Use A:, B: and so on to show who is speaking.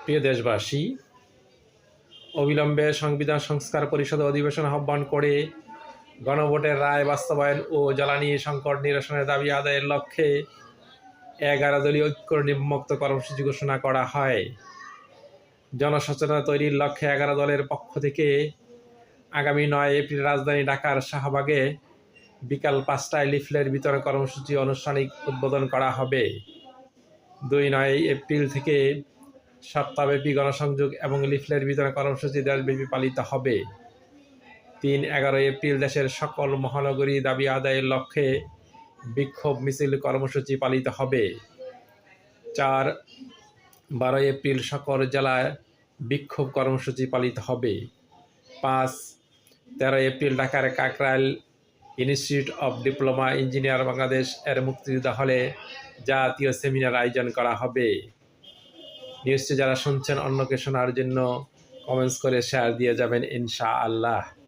A: প্রিয় দেশবাসী, অবিলম্বে সংবিধান সংস্কার পরিষদ অধিবেশন আহ্বান করে গণভোটের রায় বাস্তবায়ন ও জ্বালানি সংকট নিরসনের দাবি আদায়ের লক্ষ্যে 11 দলীয় ঐক্য নিম্নোক্ত কর্মসূচি ঘোষণা করা হয়। জনসচেতনতা তৈরির লক্ষ্যে 11 দলের পক্ষ থেকে আগামী 9 এপ্রিল রাজধানী ঢাকার শাহবাগে বিকাল 5টায় লিফলেট বিতরণ কর্মসূচি আনুষ্ঠানিক উদ্বোধন করা হবে। 2-9 এপ্রিল থেকে সপ্তাহব্যাপী গণসংযোগ এবং লিফলেট বিতরণ কর্মসূচি দেশব্যাপী পালিত হবে। 3-11 এপ্রিল দেশের সকল মহানগরী দাবি আদায়ের লক্ষ্যে বিক্ষোভ মিছিল কর্মসূচি পালিত হবে। 4-12 এপ্রিল সকল জেলায় বিক্ষোভ কর্মসূচি পালিত হবে। 5-13 এপ্রিল ঢাকার Kakrail institute of diploma engineer Bangladesh এর মুক্তিযোদ্ধা হলে জাতীয় সেমিনার আয়োজন করা হবে। নিউজটি যারা শুনছেন অন্যকে শোনার জন্য কমেন্টস করে শেয়ার দিয়ে যাবেন ইনশাআল্লাহ।